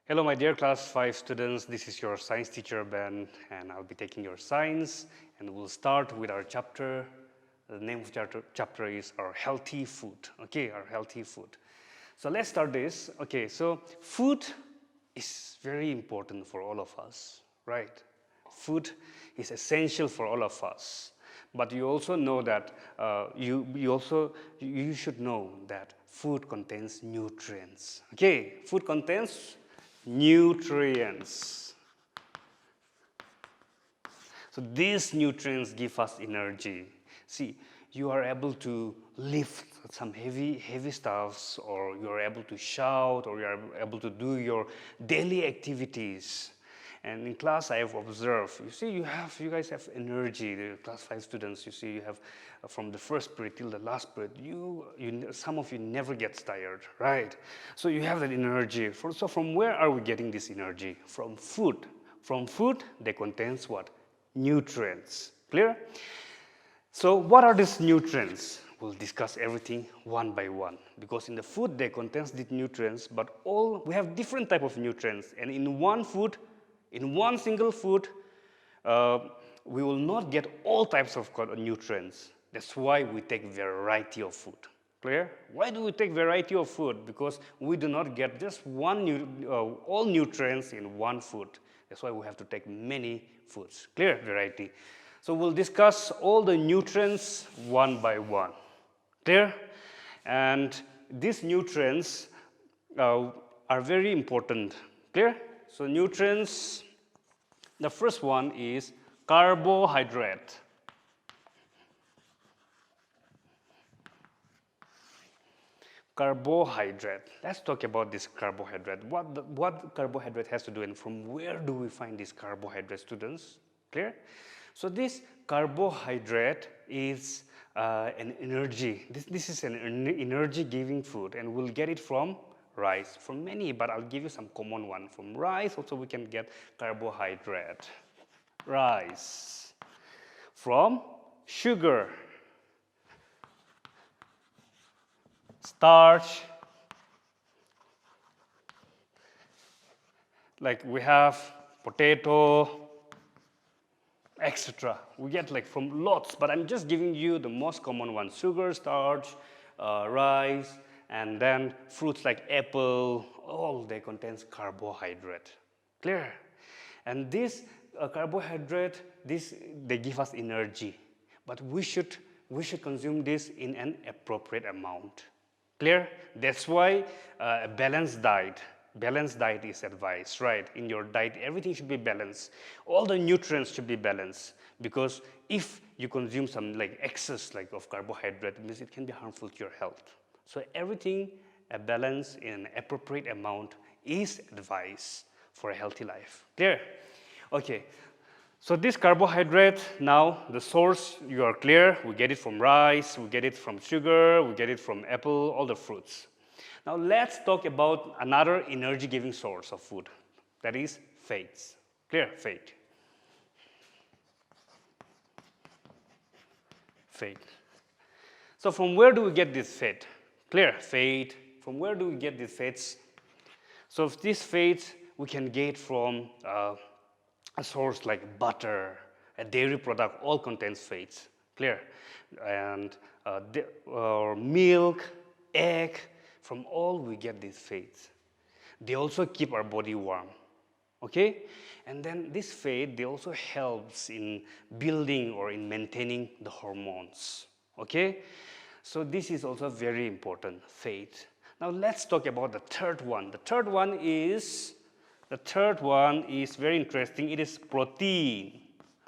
Hello, my dear class 5 students. This is your science teacher, Ben, and I'll be taking your science. And we'll start with our chapter. The name of chapter is our healthy food. Okay, our healthy food. So let's start this. Okay, so food is very important for all of us, right? Food is essential for all of us. But you also know that you should know that food contains nutrients. Okay, food contains nutrients. So these nutrients give us energy. See, you are able to lift some heavy stuffs, or you are able to shout, or you are able to do your daily activities. And in class, I have observed, you see, you guys have energy. The class 5 students, you see, you have from the first period till the last period, some of you never gets tired, right? So you have that energy. So from where are we getting this energy? From food. From food, they contains what? Nutrients. Clear? So what are these nutrients? We'll discuss everything one by one, because in the food they contains the nutrients, but we have different type of nutrients, and in one single food, we will not get all types of nutrients. That's why we take variety of food. Clear? Why do we take variety of food? Because we do not get just all nutrients in one food. That's why we have to take many foods. Clear? Variety. So we'll discuss all the nutrients one by one. Clear? And these nutrients are very important. Clear? So nutrients, the first one is carbohydrate. Carbohydrate. Let's talk about this carbohydrate. What carbohydrate has to do, and from where do we find these carbohydrate, students? Clear? So this carbohydrate is an energy. This is an energy-giving food, and we'll get it from rice. From many, but I'll give you some common one. From rice, also we can get carbohydrate. Rice. From sugar. Starch. Like we have potato, etc. We get like from lots, but I'm just giving you the most common one: sugar, starch, rice, and then fruits like apple. All they contains carbohydrate. Clear? And this carbohydrate, they give us energy, but we should consume this in an appropriate amount. Clear? That's why a balanced diet is advised, right? In your diet, everything should be balanced. All the nutrients should be balanced, because if you consume some like excess of carbohydrate, it means it can be harmful to your health. So everything, a balance in an appropriate amount is advised for a healthy life. Clear? Okay. So this carbohydrate, now the source, you are clear, we get it from rice, we get it from sugar, we get it from apple, all the fruits. Now let's talk about another energy-giving source of food, that is fats. Clear? Fat. Fat. So from where do we get this fat? Clear? Fat. From where do we get these fats? So these fats we can get from a source like butter, a dairy product, all contains fats. Clear? And milk, egg, from all we get these fats. They also keep our body warm. Okay? And then this fat, they also helps in building or in maintaining the hormones. Okay? So this is also very important, fat. Now let's talk about the third one. The third one is very interesting. It is protein.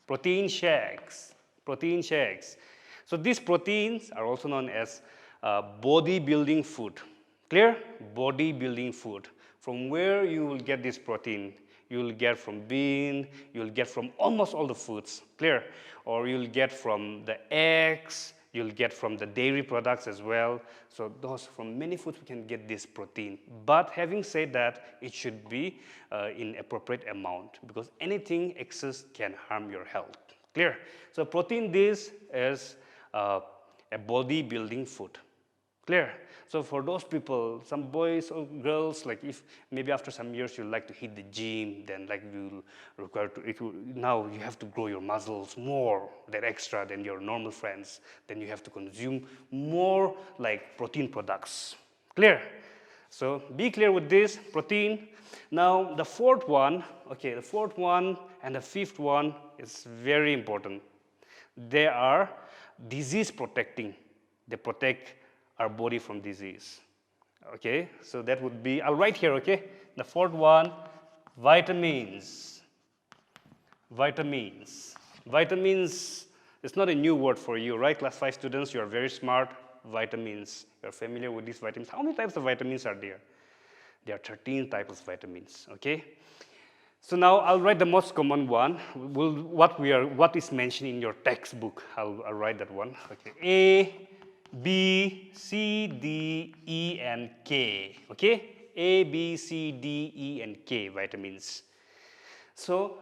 Protein shakes. Protein shakes. So these proteins are also known as bodybuilding food. Clear? Bodybuilding food. From where you will get this protein? You will get from bean, you will get from almost all the foods. Clear? Or you'll get from the eggs, you'll get from the dairy products as well. So those, from many foods we can get this protein. But having said that, it should be in appropriate amount, because anything excess can harm your health. Clear? So protein, this is a bodybuilding food. Clear? So for those people, some boys or girls, like if maybe after some years you like to hit the gym, then like you'll require to, now you have to grow your muscles more, that extra than your normal friends. Then you have to consume more like protein products. Clear? So be clear with this, protein. Now the fourth one, okay, the fourth one and the fifth one is very important. They are disease protecting. They protect our body from disease. Okay, so that would be, I'll write here, okay? The fourth one, vitamins. Vitamins. Vitamins is not a new word for you, right? Class 5 students, you are very smart. Vitamins. You're familiar with these vitamins. How many types of vitamins are there? There are 13 types of vitamins, okay? So now I'll write the most common one. What is mentioned in your textbook? I'll write that one. Okay. A, B, C, D, E, and K. Okay? A, B, C, D, E, and K vitamins. So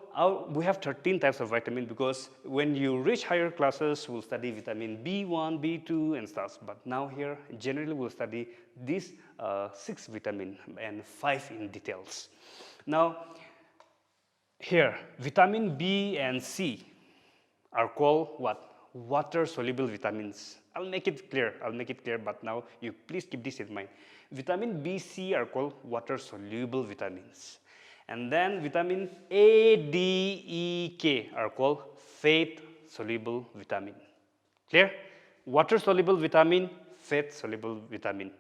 we have 13 types of vitamin because when you reach higher classes, we'll study vitamin B1, B2, and stuff. But now here, generally we'll study these 6 vitamin and 5 in details. Now, here, vitamin B and C are called what? Water-soluble vitamins. I'll make it clear, but now you please keep this in mind. Vitamin B, C are called water-soluble vitamins. And then vitamin A, D, E, K are called fat-soluble vitamin. Clear? Water-soluble vitamin, fat-soluble vitamin.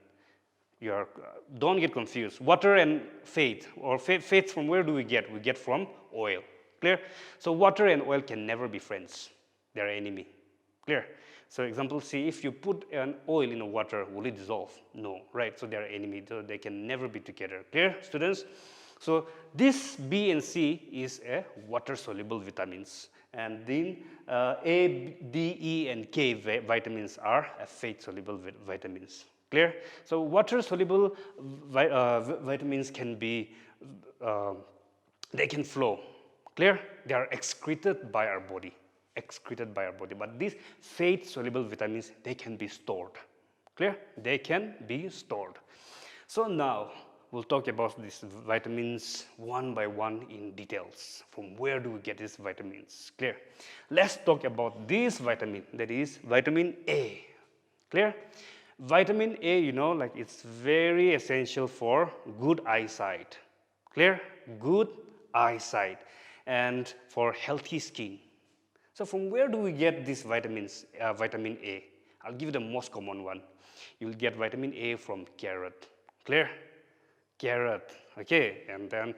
Don't get confused. Water and fat, or fat from where do we get? We get from oil. Clear? So water and oil can never be friends. They are enemy. Clear? So example, see, if you put an oil in a water, will it dissolve? No, right? So they are enemy. So they can never be together. Clear, students? So this B and C is a water-soluble vitamins. And then A, D, E, and K vitamins are fat-soluble vitamins. Clear? So water-soluble vitamins can be, they can flow. Clear? They are excreted by our body. But these fat-soluble vitamins, they can be stored. Clear? They can be stored. So now, we'll talk about these vitamins one by one in details. From where do we get these vitamins? Clear? Let's talk about this vitamin, that is vitamin A. Clear? Vitamin A, you know, like it's very essential for good eyesight. Clear? Good eyesight and for healthy skin. So from where do we get these vitamins, vitamin A? I'll give you the most common one. You'll get vitamin A from carrot. Clear? Carrot, okay, and then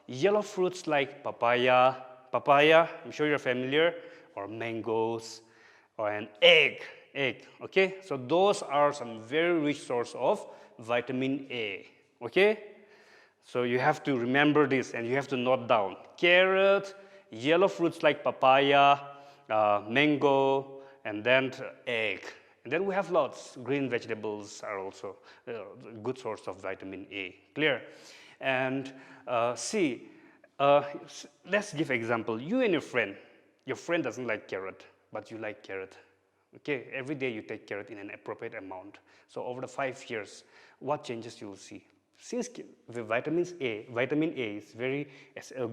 yellow fruits like papaya, I'm sure you're familiar, or mangoes, or an egg, okay? So those are some very rich source of vitamin A, okay? So you have to remember this and you have to note down. Carrot, yellow fruits like papaya, mango, and then egg. And then we have lots. Green vegetables are also a good source of vitamin A. Clear? And see, let's give example. You and your friend doesn't like carrot, but you like carrot. Okay, every day you take carrot in an appropriate amount. So over the 5 years, what changes you will see? Since the vitamin A is very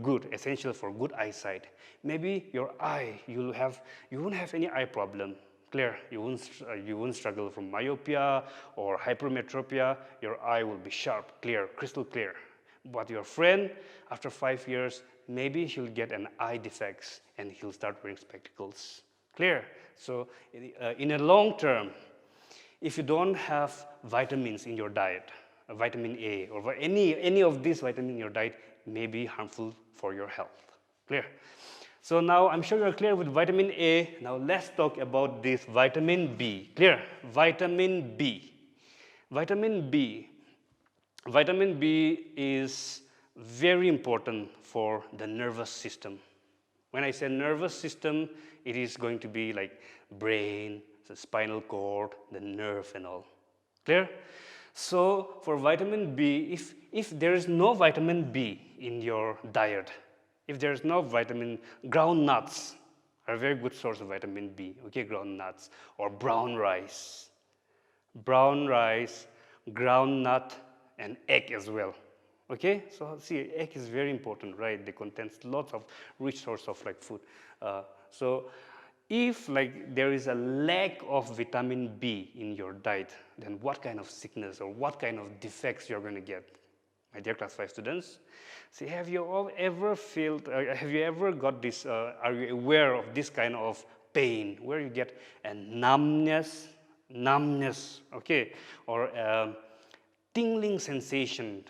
good, essential for good eyesight, maybe your eye, you won't have any eye problem. Clear, you won't struggle from myopia or hypermetropia. Your eye will be sharp, clear, crystal clear. But your friend, after 5 years, maybe he'll get an eye defects and he'll start wearing spectacles. Clear? So in a long term, if you don't have vitamins in your diet, vitamin A or any of these vitamins in your diet may be harmful for your health. Clear? So now I'm sure you're clear with vitamin A. Now let's talk about this vitamin B. Clear? Vitamin B. Vitamin B. Vitamin B is very important for the nervous system. When I say nervous system, it is going to be like brain, the spinal cord, the nerve and all. Clear? So for vitamin B, if there is no vitamin B in your diet, if there is no vitamin, ground nuts are a very good source of vitamin B, okay, ground nuts, or brown rice. brown rice, ground nut, and egg as well. Okay, so see, egg is very important, right? They contains lots of rich source of like food. So if like there is a lack of vitamin B in your diet, then what kind of sickness or what kind of defects you're going to get? My dear class 5 students, see, have you all ever felt, have you ever got this, are you aware of this kind of pain where you get a numbness, okay, or tingling sensation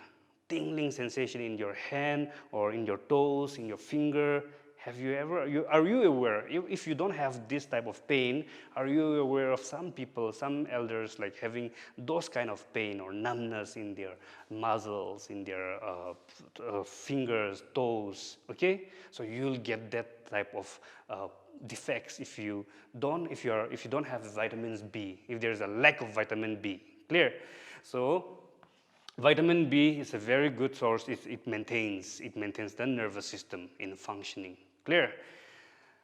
in your hand or in your toes, in your finger? Have you ever, are you aware, if you don't have this type of pain, are you aware of some people, some elders like having those kind of pain or numbness in their muscles, in their fingers, toes, okay? So you'll get that type of defects if you don't have vitamins B, if there's a lack of vitamin B, clear? So vitamin B is a very good source. It maintains the nervous system in functioning. Clear?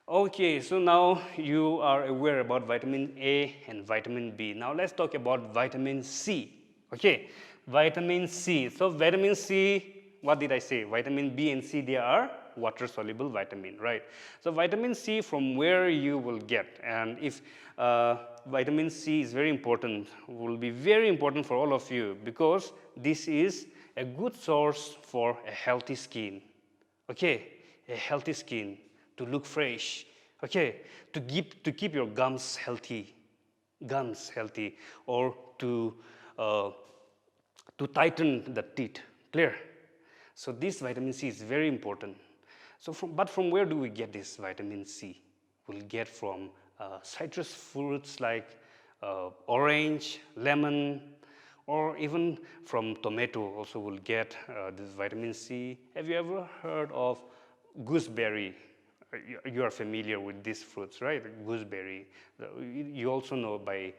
Okay, so now you are aware about vitamin A and vitamin B. Now let's talk about vitamin C. Okay, vitamin C. So vitamin C, what did I say? Vitamin B and C, they are water-soluble vitamin, right? So vitamin C, from where you will get, and if vitamin C is very important, will be very important for all of you, because this is a good source for a healthy skin. Okay, a healthy skin, to look fresh. Okay, to keep your gums healthy, or to tighten the teeth. Clear? So this vitamin C is very important. So from where do we get this vitamin C? We'll get from citrus fruits like orange, lemon, or even from tomato also we'll get this vitamin C. Have you ever heard of gooseberry? You are familiar with these fruits, right? Gooseberry. You also know by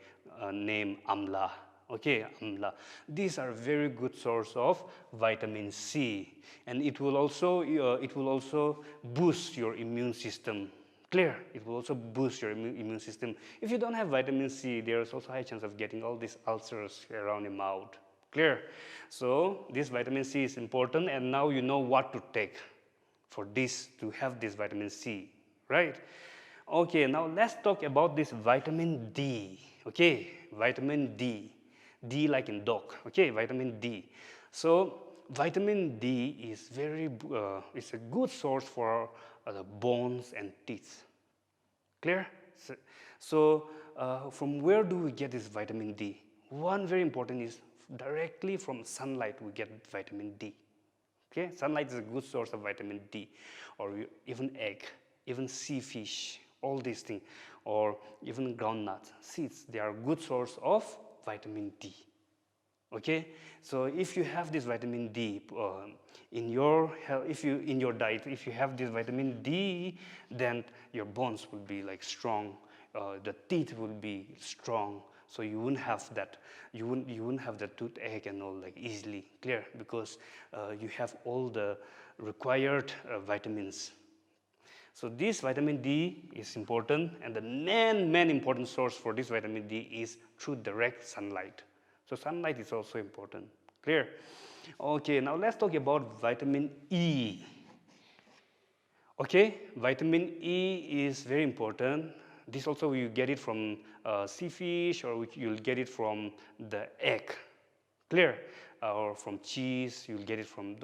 name amla. Okay, amla. These are very good source of vitamin C, and it will also boost your immune system. Clear? It will also boost your immune system. If you don't have vitamin C, there is also high chance of getting all these ulcers around your mouth. Clear? So this vitamin C is important, and now you know what to take for this, to have this vitamin C, right? Okay, now let's talk about this vitamin D. Okay, vitamin D. D like in dog. Okay, vitamin D. So vitamin D is it's a good source for the bones and teeth. Clear? So from where do we get this vitamin D? One very important is directly from sunlight we get vitamin D. Okay, sunlight is a good source of vitamin D, or even egg, even sea fish, all these things, or even groundnut seeds. They are a good source of vitamin D. Okay, so if you have this vitamin D in your diet, if you have this vitamin D, then your bones will be like strong, the teeth will be strong. So you wouldn't have that, you wouldn't have the toothache and all like easily. Clear? Because you have all the required vitamins. So this vitamin D is important, and the main important source for this vitamin D is through direct sunlight. So sunlight is also important. Clear? Okay, now let's talk about vitamin E. Okay, vitamin E is very important. This also you get it from sea fish, or you'll get it from the egg. Clear? Or from cheese, you'll get it from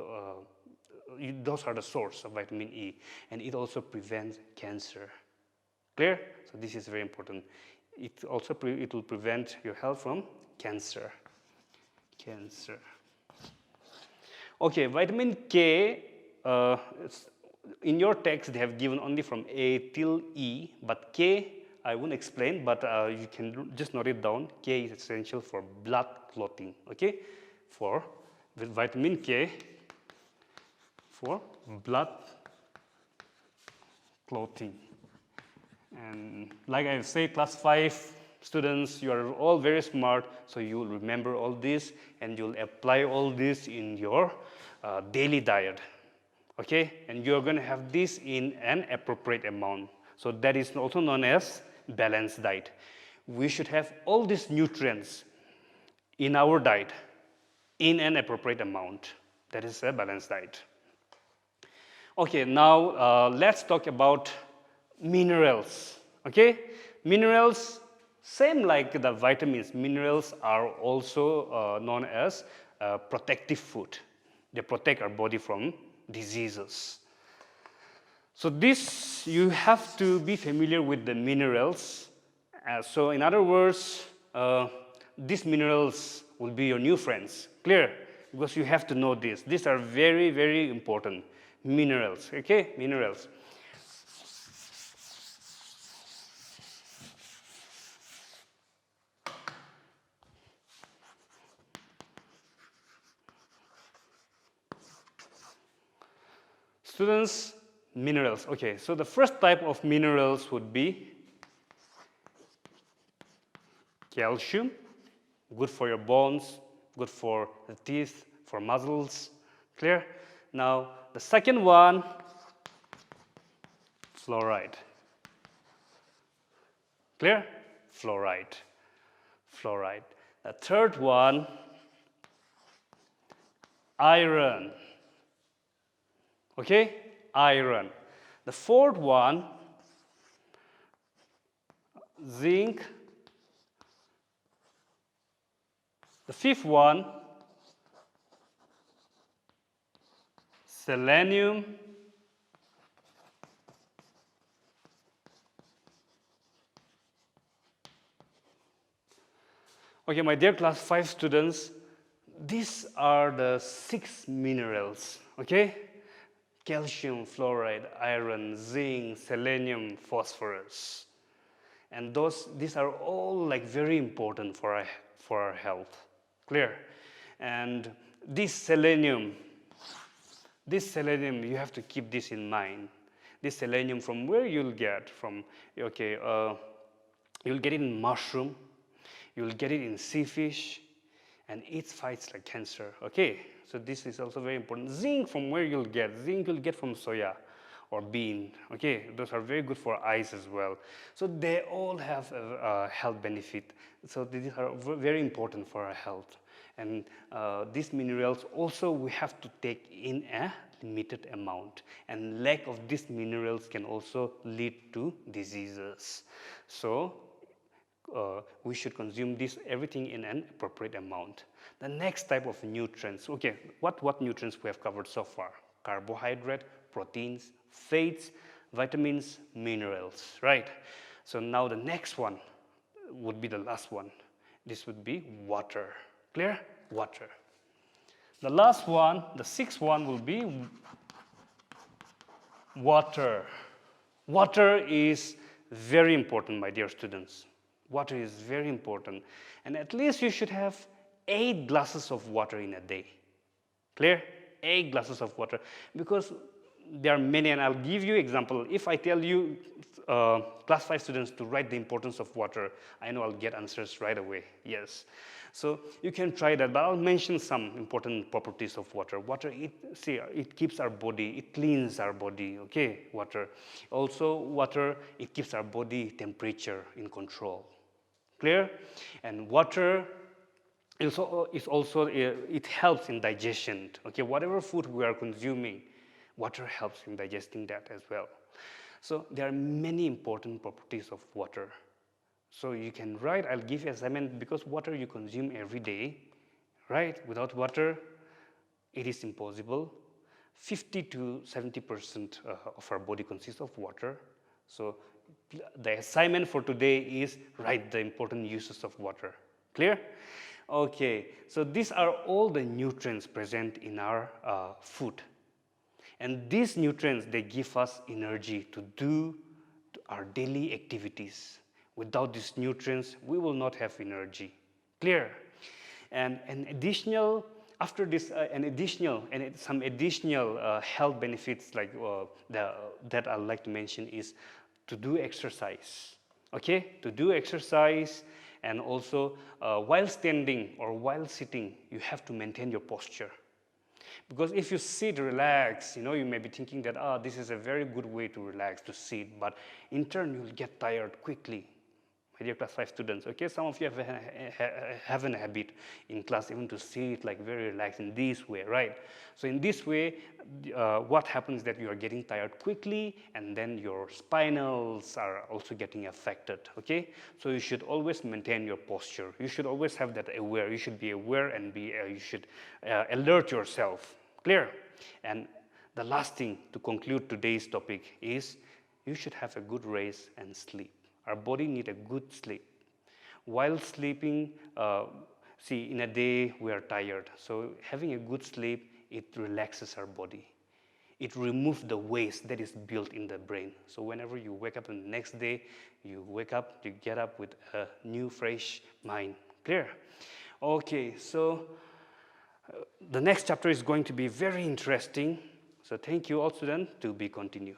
those are the source of vitamin E, and it also prevents cancer. Clear? So this is very important. It also it will prevent your health from cancer. Okay, vitamin K. In your text, they have given only from A till E, but K I won't explain, but you can just note it down. K is essential for blood clotting. Okay, with vitamin K for blood clotting. And like I say, class 5 students, you are all very smart, so you will remember all this and you'll apply all this in your daily diet. Okay, and you're going to have this in an appropriate amount. So that is also known as balanced diet. We should have all these nutrients in our diet in an appropriate amount. That is a balanced diet. Okay, now let's talk about minerals. Okay, minerals, same like the vitamins, minerals are also known as protective food. They protect our body from diseases. So this, you have to be familiar with the minerals. So in other words, these minerals will be your new friends. Clear? Because you have to know this. These are very, very important minerals. Okay, minerals. Students, minerals. Okay, so the first type of minerals would be calcium, good for your bones, good for the teeth, for muscles. Clear? Now, the second one, fluoride. Clear? Fluoride. Fluoride. The third one, iron. Okay? Iron. The fourth one, zinc. The fifth one, selenium. Okay, my dear class 5 students, these are the 6 minerals, okay? Calcium, fluoride, iron, zinc, selenium, phosphorus. And these are all like very important for our health. Clear? And this selenium, you have to keep this in mind. This selenium, from where you'll get from, okay, you'll get it in mushroom, you'll get it in sea fish, and it fights like cancer. Okay, so this is also very important. Zinc, from where you'll get? Zinc you'll get from soya or bean. Okay, those are very good for eyes as well. So they all have a health benefit. So these are very important for our health. And these minerals also we have to take in a limited amount. And lack of these minerals can also lead to diseases. So we should consume everything in an appropriate amount. The next type of nutrients, okay, what nutrients we have covered so far? Carbohydrate, proteins, fats, vitamins, minerals, right? So now the next one would be the last one. This would be water. Clear? Water. The last one, the sixth one will be water. Water is very important, my dear students. Water is very important. And at least you should have 8 glasses of water in a day. Clear? 8 glasses of water. Because there are many, and I'll give you example. If I tell you class 5 students to write the importance of water, I know I'll get answers right away. Yes. So you can try that, but I'll mention some important properties of water. Water, it keeps our body, it cleans our body, okay, water. Also, water, it keeps our body temperature in control. Clear? And water is also, it helps in digestion. Okay, whatever food we are consuming, water helps in digesting that as well. So there are many important properties of water. So you can write, I'll give you assignment, because water you consume every day, right? Without water, it is impossible. 50 to 70% of our body consists of water. So the assignment for today is write the important uses of water. Clear? Okay, so these are all the nutrients present in our food. And these nutrients, they give us energy to do our daily activities. Without these nutrients, we will not have energy. Clear? And an additional, after this, some additional health benefits like that I'd like to mention is to do exercise. Okay? To do exercise, and also while standing or while sitting, you have to maintain your posture. Because if you sit, relax, you may be thinking that, this is a very good way to relax, to sit, but in turn, you'll get tired quickly. dear class 5 students, okay? Some of you have an habit in class even to see it like very relaxed in this way, right? So in this way, what happens is that you are getting tired quickly, and then your spinals are also getting affected, okay? So you should always maintain your posture. You should always have that aware. You should be aware and you should alert yourself. Clear? And the last thing to conclude today's topic is you should have a good rest and sleep. Our body needs a good sleep. While sleeping, see, in a day we are tired. So having a good sleep, it relaxes our body. It removes the waste that is built in the brain. So whenever you wake up the next day, you wake up, you get up with a new, fresh mind. Clear? Okay, so the next chapter is going to be very interesting. So thank you all students, to be continued.